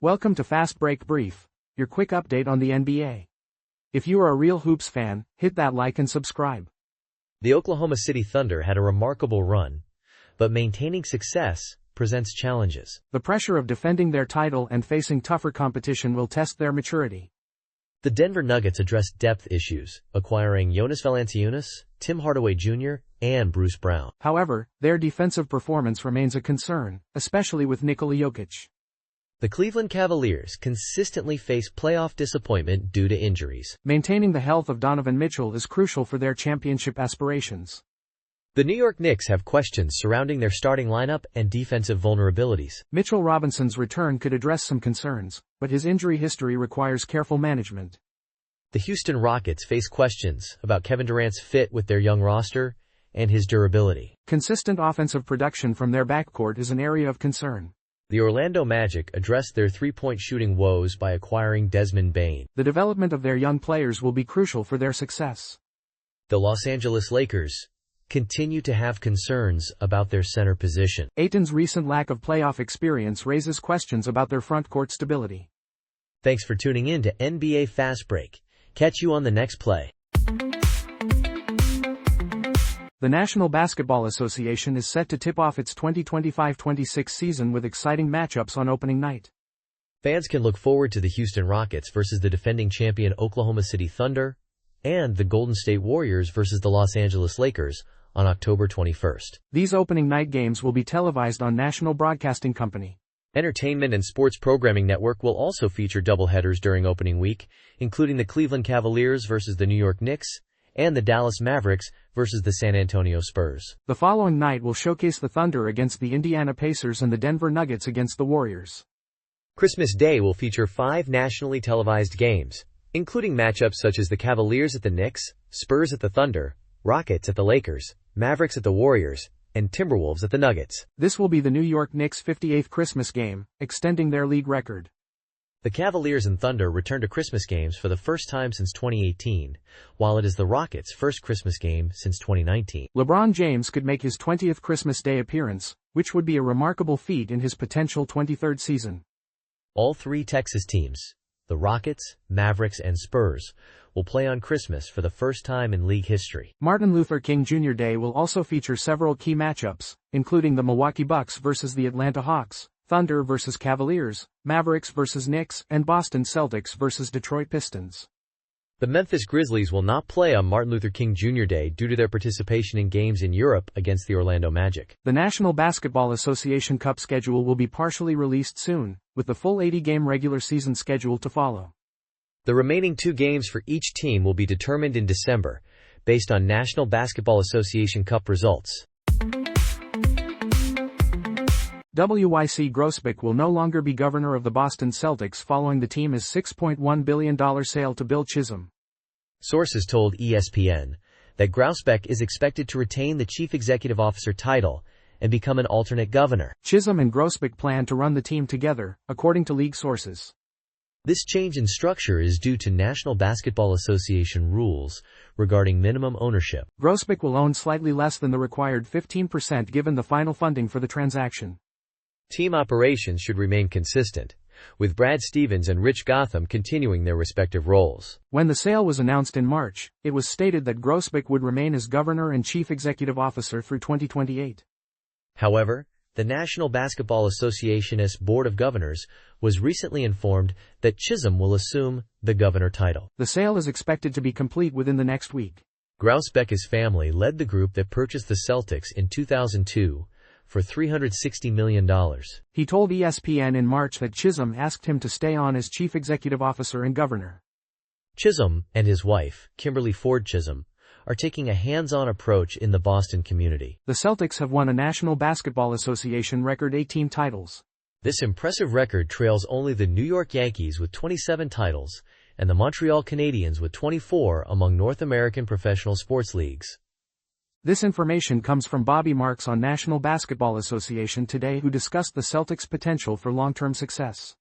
Welcome to Fast Break Brief, your quick update on the NBA. If you are a real hoops fan, hit that like and subscribe. The Oklahoma City Thunder had a remarkable run, but maintaining success presents challenges. The pressure of defending their title and facing tougher competition will test their maturity. The Denver Nuggets addressed depth issues, acquiring Jonas Valanciunas, Tim Hardaway Jr., and Bruce Brown. However, their defensive performance remains a concern, especially with Nikola Jokic. The Cleveland Cavaliers consistently face playoff disappointment due to injuries. Maintaining the health of Donovan Mitchell is crucial for their championship aspirations. The New York Knicks have questions surrounding their starting lineup and defensive vulnerabilities. Mitchell Robinson's return could address some concerns, but his injury history requires careful management. The Houston Rockets face questions about Kevin Durant's fit with their young roster and his durability. Consistent offensive production from their backcourt is an area of concern. The Orlando Magic addressed their three-point shooting woes by acquiring Desmond Bane. The development of their young players will be crucial for their success. The Los Angeles Lakers continue to have concerns about their center position. Ayton's recent lack of playoff experience raises questions about their front-court stability. Thanks for tuning in to NBA Fast Break. Catch you on the next play. The National Basketball Association is set to tip off its 2025-26 season with exciting matchups on opening night. Fans can look forward to the Houston Rockets versus the defending champion Oklahoma City Thunder and the Golden State Warriors versus the Los Angeles Lakers on October 21st. These opening night games will be televised on National Broadcasting Company. Entertainment and Sports Programming Network will also feature doubleheaders during opening week, including the Cleveland Cavaliers versus the New York Knicks and the Dallas Mavericks versus the San Antonio Spurs. The following night will showcase the Thunder against the Indiana Pacers and the Denver Nuggets against the Warriors. Christmas Day will feature 5 nationally televised games, including matchups such as the Cavaliers at the Knicks, Spurs at the Thunder, Rockets at the Lakers, Mavericks at the Warriors, and Timberwolves at the Nuggets. This will be the New York Knicks' 58th Christmas game, extending their league record. The Cavaliers and Thunder return to Christmas games for the first time since 2018, while it is the Rockets' first Christmas game since 2019. LeBron James could make his 20th Christmas Day appearance, which would be a remarkable feat in his potential 23rd season. All 3 Texas teams, the Rockets, Mavericks, and Spurs, will play on Christmas for the first time in league history. Martin Luther King Jr. Day will also feature several key matchups, including the Milwaukee Bucks versus the Atlanta Hawks, Thunder versus Cavaliers, Mavericks versus Knicks, and Boston Celtics versus Detroit Pistons. The Memphis Grizzlies will not play on Martin Luther King Jr. Day due to their participation in games in Europe against the Orlando Magic. The National Basketball Association Cup schedule will be partially released soon, with the full 80-game regular season schedule to follow. The remaining 2 games for each team will be determined in December, based on National Basketball Association Cup results. WYC Grousbeck will no longer be governor of the Boston Celtics following the team's $6.1 billion sale to Bill Chisholm. Sources told ESPN that Grousbeck is expected to retain the chief executive officer title and become an alternate governor. Chisholm and Grousbeck plan to run the team together, according to league sources. This change in structure is due to National Basketball Association rules regarding minimum ownership. Grousbeck will own slightly less than the required 15% given the final funding for the transaction. Team operations should remain consistent, with Brad Stevens and Rich Gotham continuing their respective roles. When the sale was announced in March, it was stated that Grousbeck would remain as governor and chief executive officer through 2028. However, the National Basketball Association's Board of Governors was recently informed that Chisholm will assume the governor title. The sale is expected to be complete within the next week. Grousbeck's family led the group that purchased the Celtics in 2002 for $360 million. He told ESPN in March that Chisholm asked him to stay on as chief executive officer and governor. Chisholm and his wife, Kimberly Ford Chisholm, are taking a hands-on approach in the Boston community. The Celtics have won a National Basketball Association record 18 titles. This impressive record trails only the New York Yankees with 27 titles and the Montreal Canadiens with 24 among North American professional sports leagues. This information comes from Bobby Marks on National Basketball Association Today, who discussed the Celtics' potential for long-term success.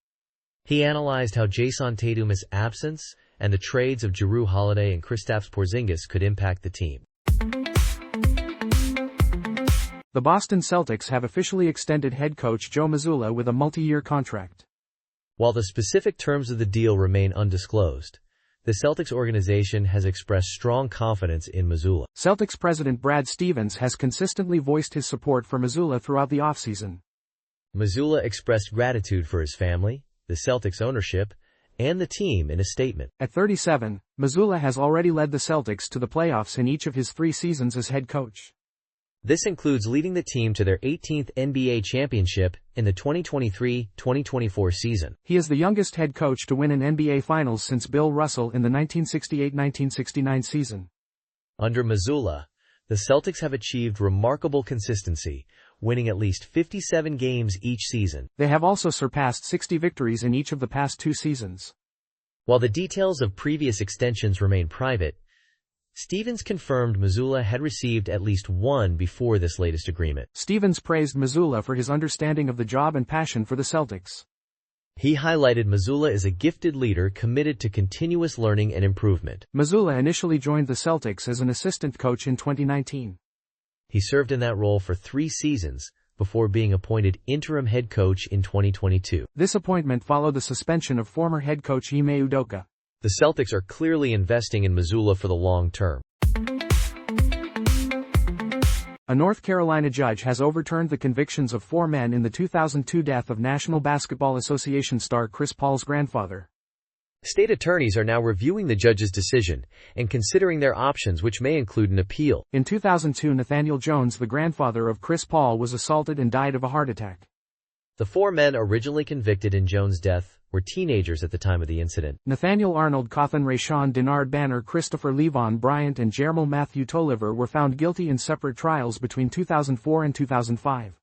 He analyzed how Jason Tatum's absence and the trades of Jrue Holiday and Kristaps Porzingis could impact the team. The Boston Celtics have officially extended head coach Joe Mazzulla with a multi-year contract. While the specific terms of the deal remain undisclosed, the Celtics organization has expressed strong confidence in Mazzulla. Celtics president Brad Stevens has consistently voiced his support for Mazzulla throughout the offseason. Mazzulla expressed gratitude for his family, the Celtics ownership, and the team in a statement. At 37, Mazzulla has already led the Celtics to the playoffs in each of his 3 seasons as head coach. This includes leading the team to their 18th NBA championship in the 2023-2024 season. He is the youngest head coach to win an NBA Finals since Bill Russell in the 1968-1969 season. Under Mazzulla, the Celtics have achieved remarkable consistency, winning at least 57 games each season. They have also surpassed 60 victories in each of the past 2 seasons. While the details of previous extensions remain private, Stevens confirmed Mazzulla had received at least one before this latest agreement. Stevens praised Mazzulla for his understanding of the job and passion for the Celtics. He highlighted Mazzulla as a gifted leader committed to continuous learning and improvement. Mazzulla initially joined the Celtics as an assistant coach in 2019. He served in that role for 3 seasons, before being appointed interim head coach in 2022. This appointment followed the suspension of former head coach Ime Udoka. The Celtics are clearly investing in Mazzulla for the long term. A North Carolina judge has overturned the convictions of 4 men in the 2002 death of National Basketball Association star Chris Paul's grandfather. State attorneys are now reviewing the judge's decision and considering their options, which may include an appeal. In 2002, Nathaniel Jones, the grandfather of Chris Paul, was assaulted and died of a heart attack. The 4 men originally convicted in Jones' death were teenagers at the time of the incident. Nathaniel Arnold, Cawthon Rayshawn Denard Banner, Christopher Levon Bryant and Jermel Matthew Tolliver were found guilty in separate trials between 2004 and 2005.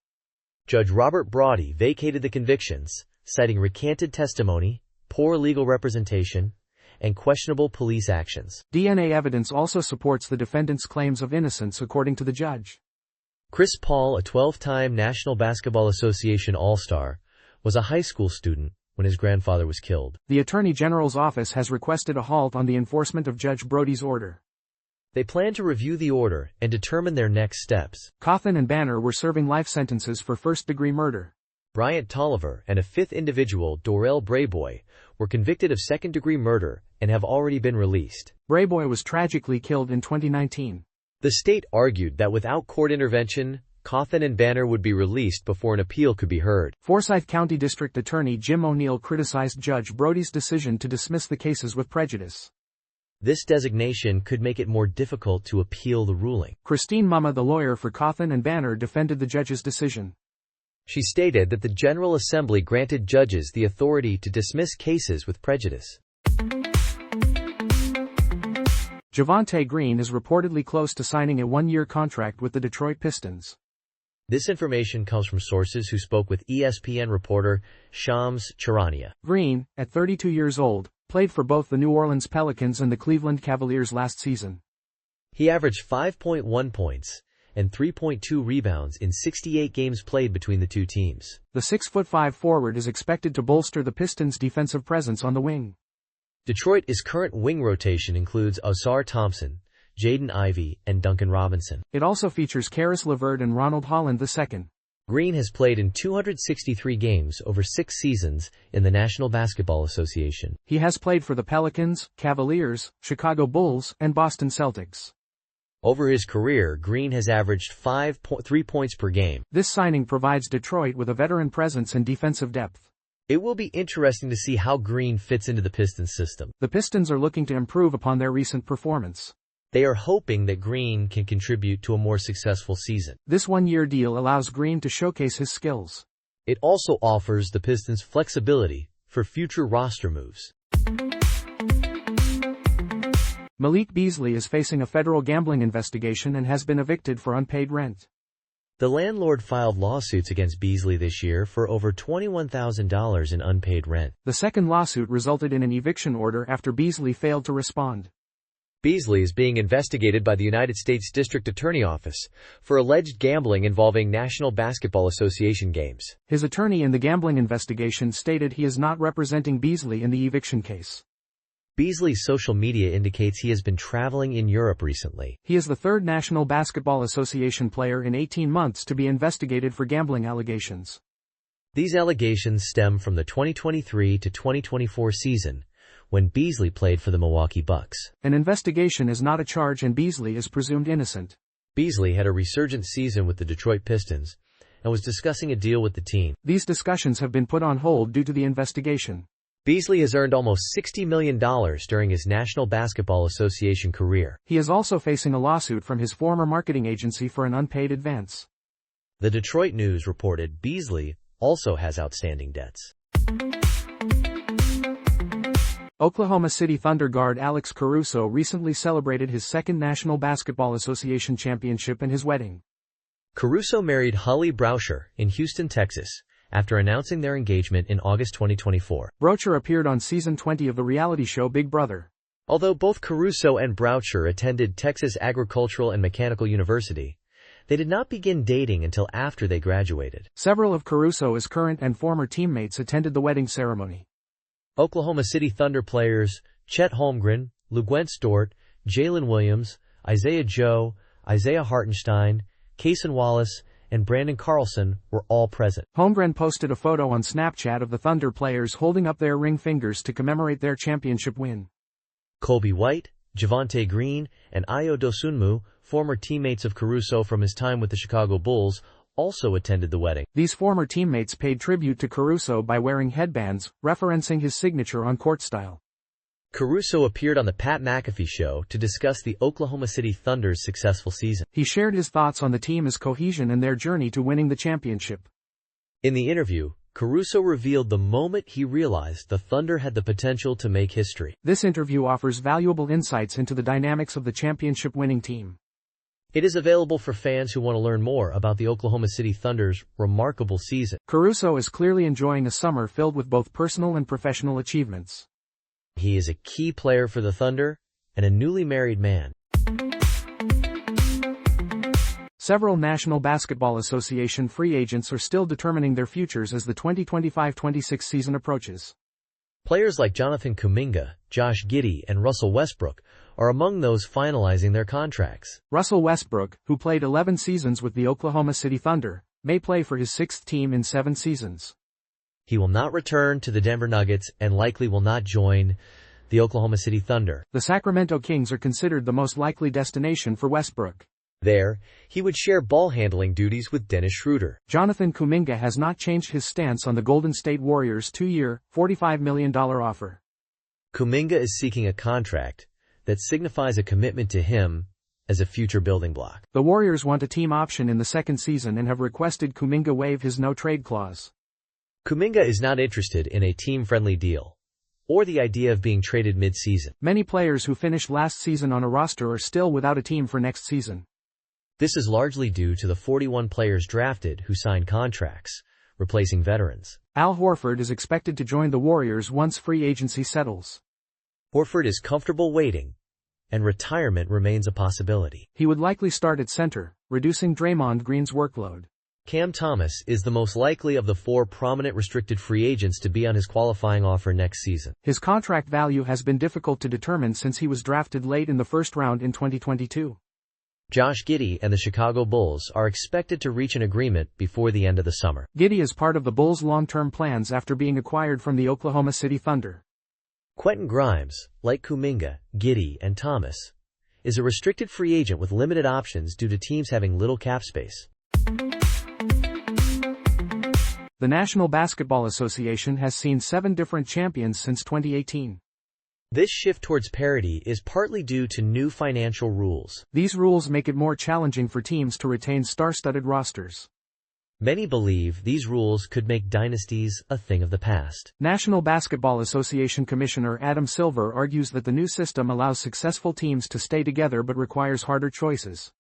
Judge Robert Brody vacated the convictions, citing recanted testimony, poor legal representation, and questionable police actions. DNA evidence also supports the defendants' claims of innocence, according to the judge. Chris Paul, a 12-time National Basketball Association All-Star, was a high school student when his grandfather was killed. The Attorney General's office has requested a halt on the enforcement of Judge Brody's order. They plan to review the order and determine their next steps. Cawthon and Banner were serving life sentences for first-degree murder. Bryant Tolliver and a 5th individual, Dorell Brayboy, were convicted of second-degree murder and have already been released. Brayboy was tragically killed in 2019. The state argued that without court intervention, Cawthon and Banner would be released before an appeal could be heard. Forsyth County District Attorney Jim O'Neill criticized Judge Brody's decision to dismiss the cases with prejudice. This designation could make it more difficult to appeal the ruling. Christine Mumma, the lawyer for Cawthon and Banner, defended the judge's decision. She stated that the General Assembly granted judges the authority to dismiss cases with prejudice. Javonte Green is reportedly close to signing a 1-year contract with the Detroit Pistons. This information comes from sources who spoke with ESPN reporter Shams Charania. Green, at 32 years old, played for both the New Orleans Pelicans and the Cleveland Cavaliers last season. He averaged 5.1 points and 3.2 rebounds in 68 games played between the two teams. The 6'5" forward is expected to bolster the Pistons' defensive presence on the wing. Detroit's current wing rotation includes Ausar Thompson, Jaden Ivey, and Duncan Robinson. It also features Karis LeVert and Ronald Holland II. Green has played in 263 games over 6 seasons in the National Basketball Association. He has played for the Pelicans, Cavaliers, Chicago Bulls, and Boston Celtics. Over his career, Green has averaged 5.3 points per game. This signing provides Detroit with a veteran presence and defensive depth. It will be interesting to see how Green fits into the Pistons system. The Pistons are looking to improve upon their recent performance. They are hoping that Green can contribute to a more successful season. This 1-year deal allows Green to showcase his skills. It also offers the Pistons flexibility for future roster moves. Malik Beasley is facing a federal gambling investigation and has been evicted for unpaid rent. The landlord filed lawsuits against Beasley this year for over $21,000 in unpaid rent. The second lawsuit resulted in an eviction order after Beasley failed to respond. Beasley is being investigated by the United States District Attorney Office for alleged gambling involving National Basketball Association games. His attorney in the gambling investigation stated he is not representing Beasley in the eviction case. Beasley's social media indicates he has been traveling in Europe recently. He is the third National Basketball Association player in 18 months to be investigated for gambling allegations. These allegations stem from the 2023 to 2024 season, when Beasley played for the Milwaukee Bucks. An investigation is not a charge and Beasley is presumed innocent. Beasley had a resurgent season with the Detroit Pistons and was discussing a deal with the team. These discussions have been put on hold due to the investigation. Beasley has earned almost $60 million during his National Basketball Association career. He is also facing a lawsuit from his former marketing agency for an unpaid advance. The Detroit News reported Beasley also has outstanding debts. Oklahoma City Thunder guard Alex Caruso recently celebrated his second National Basketball Association championship and his wedding. Caruso married Holly Brousher in Houston, Texas, after announcing their engagement in August 2024. Brousher appeared on season 20 of the reality show Big Brother. Although both Caruso and Brousher attended Texas Agricultural and Mechanical University, they did not begin dating until after they graduated. Several of Caruso's current and former teammates attended the wedding ceremony. Oklahoma City Thunder players Chet Holmgren, LeGwent Stort, Jalen Williams, Isaiah Joe, Isaiah Hartenstein, Cason Wallace, and Brandon Carlson were all present. Holmgren posted a photo on Snapchat of the Thunder players holding up their ring fingers to commemorate their championship win. Kobe White, Javonte Green, and Ayo Dosunmu, former teammates of Caruso from his time with the Chicago Bulls, also attended the wedding. These former teammates paid tribute to Caruso by wearing headbands, referencing his signature on-court style. Caruso appeared on the Pat McAfee Show to discuss the Oklahoma City Thunder's successful season. He shared his thoughts on the team's cohesion and their journey to winning the championship. In the interview, Caruso revealed the moment he realized the Thunder had the potential to make history. This interview offers valuable insights into the dynamics of the championship-winning team. It is available for fans who want to learn more about the Oklahoma City Thunder's remarkable season. Caruso is clearly enjoying a summer filled with both personal and professional achievements. He is a key player for the Thunder and a newly married man. Several National Basketball Association free agents are still determining their futures as the 2025-26 season approaches. Players like Jonathan Kuminga, Josh Giddey, and Russell Westbrook are among those finalizing their contracts. Russell Westbrook, who played 11 seasons with the Oklahoma City Thunder, may play for his sixth team in 7 seasons. He will not return to the Denver Nuggets and likely will not join the Oklahoma City Thunder. The Sacramento Kings are considered the most likely destination for Westbrook. There, he would share ball-handling duties with Dennis Schroeder. Jonathan Kuminga has not changed his stance on the Golden State Warriors' 2-year, $45 million offer. Kuminga is seeking a contract that signifies a commitment to him as a future building block. The Warriors want a team option in the second season and have requested Kuminga waive his no-trade clause. Kuminga is not interested in a team-friendly deal or the idea of being traded mid-season. Many players who finished last season on a roster are still without a team for next season. This is largely due to the 41 players drafted who signed contracts, replacing veterans. Al Horford is expected to join the Warriors once free agency settles. Horford is comfortable waiting, and retirement remains a possibility. He would likely start at center, reducing Draymond Green's workload. Cam Thomas is the most likely of the 4 prominent restricted free agents to be on his qualifying offer next season. His contract value has been difficult to determine since he was drafted late in the first round in 2022. Josh Giddey and the Chicago Bulls are expected to reach an agreement before the end of the summer. Giddey is part of the Bulls' long-term plans after being acquired from the Oklahoma City Thunder. Quentin Grimes, like Kuminga, Giddey, and Thomas, is a restricted free agent with limited options due to teams having little cap space. The National Basketball Association has seen 7 different champions since 2018. This shift towards parity is partly due to new financial rules. These rules make it more challenging for teams to retain star-studded rosters. Many believe these rules could make dynasties a thing of the past. National Basketball Association Commissioner Adam Silver argues that the new system allows successful teams to stay together but requires harder choices.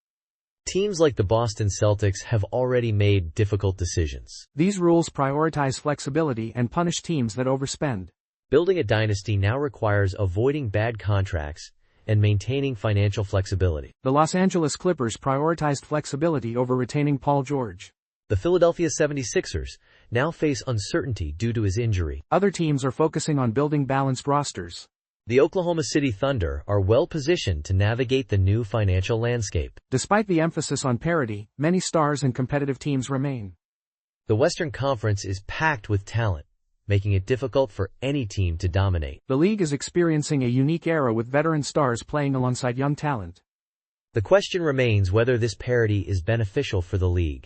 Teams like the Boston Celtics have already made difficult decisions. These rules prioritize flexibility and punish teams that overspend. Building a dynasty now requires avoiding bad contracts and maintaining financial flexibility. The Los Angeles Clippers prioritized flexibility over retaining Paul George. The Philadelphia 76ers now face uncertainty due to his injury. Other teams are focusing on building balanced rosters. The Oklahoma City Thunder are well positioned to navigate the new financial landscape. Despite the emphasis on parity, many stars and competitive teams remain. The Western Conference is packed with talent, making it difficult for any team to dominate. The league is experiencing a unique era with veteran stars playing alongside young talent. The question remains whether this parity is beneficial for the league.